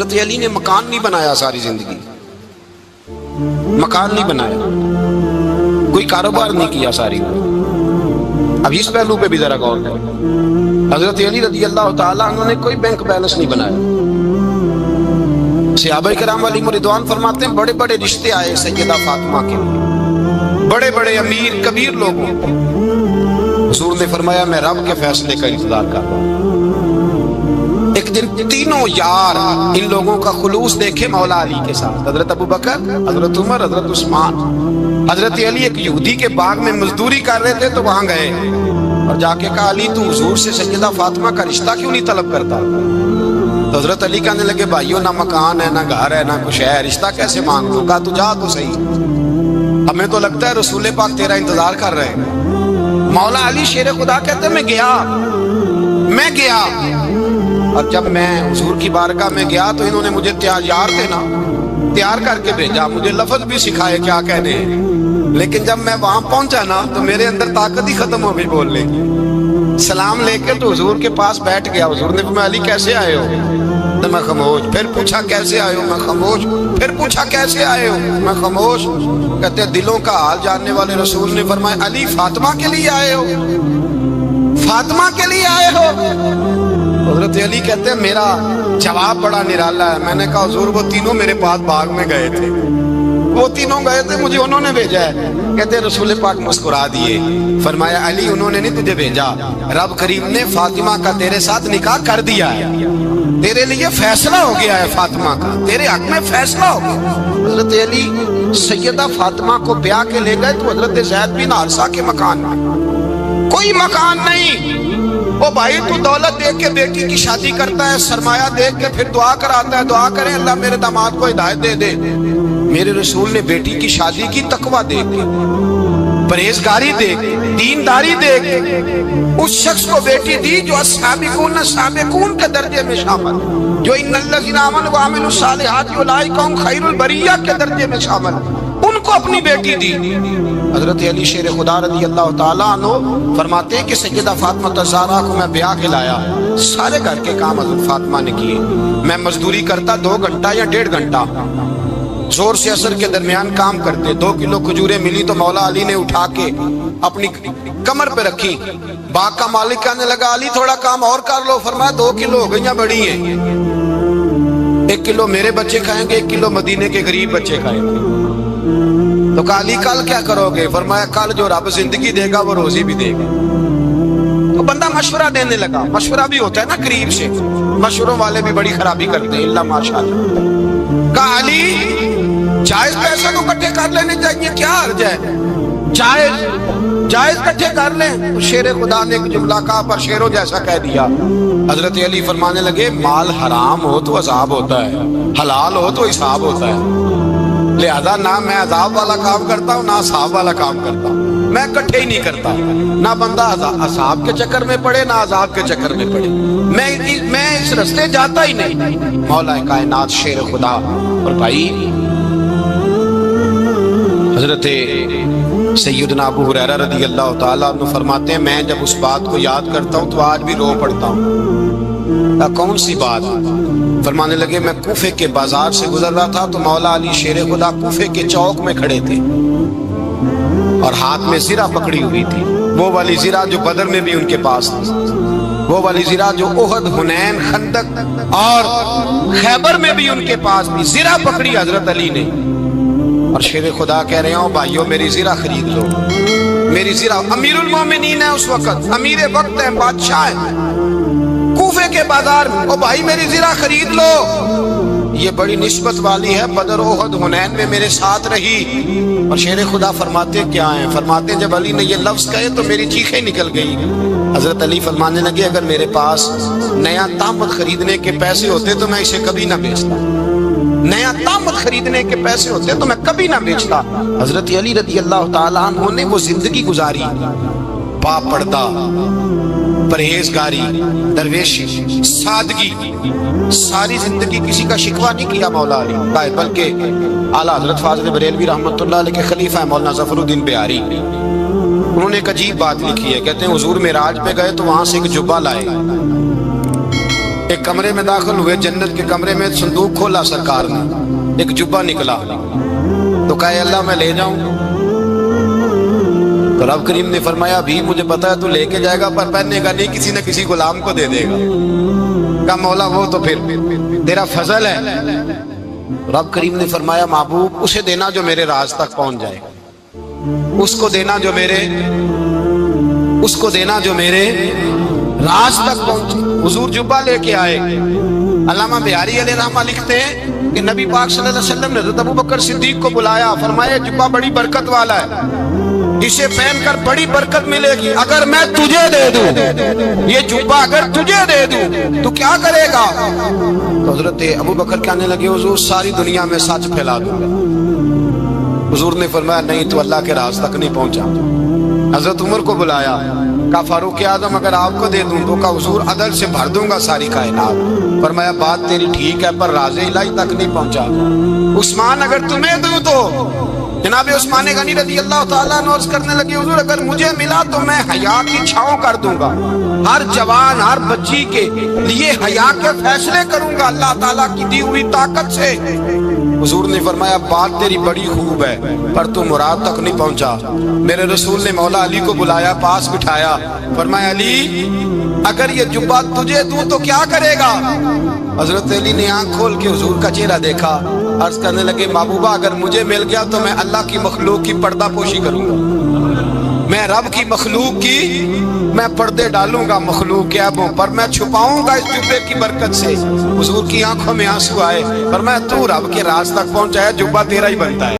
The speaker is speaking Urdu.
حضرت علی نے مکان نہیں بنایا ساری زندگی، مکان نہیں بنایا، کوئی کاروبار نہیں کیا ساری عمر۔ اب اس پہلو پہ بھی ذرا غور کریں، حضرت علی رضی اللہ تعالیٰ عنہ نے کوئی بینک بیلنس نہیں بنایا۔ صحابہ کرام علیہم رضوان فرماتے ہیں بڑے بڑے رشتے آئے سیدہ فاطمہ کے، بڑے بڑے امیر کبیر لوگوں، حضور نے فرمایا میں رب کے فیصلے کا انتظار کر رہا ہوں۔ ایک دن تینوں یار ان لوگوں کا خلوص دیکھے مولا علی کے ساتھ، حضرت ابوبکر، حضرت عمر، حضرت عثمان۔ حضرت علی ایک یہودی کے باغ میں مزدوری کر رہے تھے تو وہاں گئے اور جا کے کہا علی تو حضور سے سیدہ فاطمہ کا رشتہ کیوں نہیں طلب کرتا؟ تو حضرت علی کہنے لگے بھائیو نہ مکان ہے نہ گھر ہے نہ کچھ ہے، رشتہ کیسے مانگ لوں؟ کہا تو جا تو صحیح، ہمیں تو لگتا ہے رسول پاک تیرا انتظار کر رہے ہیں۔ مولا علی شیر خدا کہتے ہیں میں گیا اور جب میں حضور کی بارگاہ میں گیا تو انہوں نے مجھے تیار کر کے بھیجا، مجھے لفظ بھی سکھائے کیا کہنے ہیں، لیکن جب میں وہاں پہنچا نا تو میرے اندر طاقت ہی ختم ہو گئی بولنے کی۔ سلام لے کے تو حضور کے پاس بیٹھ گیا، حضور نے فرمایا علی کیسے آئے ہو؟ تو میں خاموش، پھر پوچھا کیسے آئے ہو؟ میں خاموش، پھر پوچھا کیسے آئے ہو؟ میں خاموش۔ کہتے ہیں دلوں کا حال جاننے والے رسول نے فرمایا علی فاطمہ کے لیے آئے ہو؟ فاطمہ کے لیے آئے ہو؟ حضرت علی کہتے ہیں میرا جواب بڑا نرالا ہے، میں نے کہا حضور وہ تینوں میرے پاس باغ میں گئے تھے، وہ تینوں گئے تھے، مجھے انہوں نے بھیجا ہے۔ کہتے ہیں رسول پاک مسکرا دیے، فرمایا علی انہوں نے نہیں تجھے بھیجا، رب کریم نے فاطمہ کا تیرے ساتھ نکاح کر دیا ہے، تیرے لیے فیصلہ ہو گیا ہے، فاطمہ کا تیرے حق میں فیصلہ ہو گیا۔ حضرت علی سیدہ فاطمہ کو بیاہ کے لے گئے تو حضرت زید بن حارثہ کے مکان میں، کوئی مکان نہیں۔ وہ بھائی تو دولت دیکھ کے بیٹی کی شادی کرتا ہے، سرمایہ دیکھ کے پھر دعا کراتا ہے، دعا کریں اللہ میرے داماد کو ہدایت دے دے۔ میرے رسول نے بیٹی کی شادی کی تقوی دیکھ کے، پرہیزگاری دیکھ کے، دینداری دیکھ کے اس شخص کو بیٹی دی جو السابقون کے درجے میں شامل، جو ان الذین آمنوا وعملوا الصالحات اولئک هم خیر البریہ کے درجے میں شامل، ان کو اپنی بیٹی دی۔ حضرت علی شیر خدا رضی اللہ تعالیٰ عنہ فرماتے ہیں کہ سیدہ فاطمہ الزہرا کو میں بیاہ کے لایا، سارے گھر کے کام حضرت فاطمہ نے کیے، میں مزدوری کرتا 2 گھنٹہ یا 1.5 گھنٹہ، زور سے اثر کے درمیان کام کرتے، 2 کلو کھجوریں ملی تو مولا علی نے اٹھا کے اپنی کمر پہ رکھی۔ باغ کا مالک کہنے لگا علی تھوڑا کام اور کر لو، فرمایا 2 کلو ہو گئیاں بڑی ہیں، 1 کلو میرے بچے کھائیں گے، 1 کلو مدینے کے غریب بچے کھائیں گے۔ تو کہا علی کل کیا کرو گے؟ فرمایا کل جو رب زندگی دے گا وہ روزی بھی دے گا۔ تو بندہ مشورہ دینے لگا، مشورہ بھی ہوتا ہے نا قریب سے، مشوروں والے بھی بڑی خرابی کرتے ہیں اللہ ماشاءاللہ۔ کہا علی جائز پیسے کو کٹھے کر لینے چاہیے، کیا حرج ہے، جائز کٹھے کر لیں۔ شیر خدا نے ایک جملہ کہا پر شیروں جیسا کہہ دیا۔ حضرت علی فرمانے لگے مال حرام ہو تو عذاب ہوتا ہے، حلال ہو تو حساب ہوتا ہے، لہذا نہ میں عذاب والا کام کرتا ہوں نہ حساب والا کام کرتا ہوں، میں کٹھے ہی نہیں کرتا، نہ بندہ حساب کے چکر میں پڑے نہ عذاب کے چکر میں پڑے، میں اس رستے جاتا ہی نہیں۔ مولا کائنات شیر خدا۔ اور بھائی حضرت سیدنا ابو ہریرہ رضی اللہ تعالیٰ عنہ فرماتے ہیں میں جب اس بات کو یاد کرتا ہوں تو آج بھی رو پڑتا ہوں۔ کون سی بات؟ فرمانے لگے میں کوفے کے بازار سے گزر رہا تھا تو مولا علی شیر خدا کوفے کے چوک میں کھڑے تھے اور ہاتھ میں زرہ پکڑی ہوئی تھی، وہ والی زرہ جو بدر میں بھی ان کے پاس تھی، وہ والی زرہ جو احد، حنین، خندق اور خیبر میں بھی ان کے پاس تھی، زرہ پکڑی حضرت علی نے اور شیر خدا کہہ رہے ہوں بھائیو میری زرہ خرید لو، میری زرہ۔ امیر المومنین ہے اس وقت، امیر وقت ہے، بادشاہ ہے کوفے کے بازار میں، او بھائی میری زرہ خرید لو، یہ بڑی نسبت والی ہے، بدر احد حنین میں میرے ساتھ رہی۔ اور شیر خدا فرماتے کیا ہیں؟ فرماتے جب علی نے یہ لفظ کہے تو میری چیخیں نکل گئی۔ حضرت علی فرمانے لگے اگر میرے پاس نیا طامت خریدنے کے پیسے ہوتے تو میں اسے کبھی نہ بیچتا، نیا طامت خریدنے کے پیسے ہوتے تو میں کبھی نہ بیچتا۔ حضرت علی رضی اللہ تعالیٰ عنہ نے وہ زندگی گزاری، با پردہ، پرہیزگاری، درویشی، سادگی، ساری زندگی کسی کا شکوہ نہیں کیا مولا علی، بلکہ اعلیٰ حضرت فاضل بریلوی رحمۃ اللہ علیہ کے خلیفہ ہے مولانا ظفر الدین بہاری، انہوں نے ایک عجیب بات لکھی ہے، کہتے ہیں حضور معراج پہ گئے تو وہاں سے ایک جبہ لائے، ایک کمرے میں داخل ہوئے، جنت کے کمرے میں، صندوق کھولا سرکار نے، ایک جبہ نکلا تو کہا اے اللہ میں لے جاؤں؟ تو رب کریم نے فرمایا بھی مجھے پتا ہے تو لے کے جائے گا پر پہننے کا نہیں، کسی نہ کسی غلام کو دے دے گا۔ کہا مولا وہ تو پھر تیرا فضل ہے۔ رب کریم نے فرمایا محبوب اسے دینا جو میرے راز تک پہنچ جائے، اس کو دینا جو میرے راز تک پہنچے۔ حضور جبہ لے کے آئے۔ علامہ بہاری علیہ رحمہ لکھتے ہیں کہ نبی پاک صلی اللہ علیہ وسلم نے حضرت ابوبکر صدیق کو بلایا، فرمایا جبہ بڑی برکت والا ہے، اسے پہن کر بڑی برکت ملے گی، اگر میں تجھے دے دوں، یہ جبہ اگر تجھے دے دوں تو کیا کرے گا؟ تو حضرت ابوبکر کہنے لگے حضور ساری دنیا میں سچ پھیلا دوں گا۔ حضور نے فرمایا نہیں تو اللہ کے راز تک نہیں پہنچا۔ حضرت عمر کو بلایا، کہا فاروق اعظم اگر آپ کو دے دوں تو کہا حضور عدل سے بھر دوں گا ساری کائنات۔ فرمایا بات تیری ٹھیک ہے پر راز الہی تک نہیں پہنچا۔ عثمان اگر تمہیں دوں تو جناب عثمان غنی رضی اللہ تعالیٰ عنہ عرض کرنے لگے حضور اگر مجھے ملا تو میں حیا کی چھاؤں کر دوں گا، ہر جوان ہر بچی کے لیے حیا کے فیصلے کروں گا اللہ تعالیٰ کی دی ہوئی طاقت سے۔ حضور نے فرمایا بات تیری بڑی خوب ہے پر تو مراد تک نہیں پہنچا۔ میرے رسول نے مولا علی کو بلایا، پاس بٹھایا، فرمایا علی اگر یہ جبہ تجھے دوں تو کیا کرے گا؟ حضرت علی نے آنکھ کھول کے حضور کا چہرہ دیکھا، عرض کرنے لگے محبوبہ اگر مجھے مل گیا تو میں اللہ کی مخلوق کی پردہ پوشی کروں گا، میں رب کی مخلوق کی میں پردے ڈالوں گا مخلوق کے عیبوں پر، میں چھپاؤں گا اس جبے کی برکت سے۔ حضور کی آنکھوں میں آنسو آئے، فرمایا تو رب کے راز تک پہنچایا، جبہ تیرا ہی بنتا ہے۔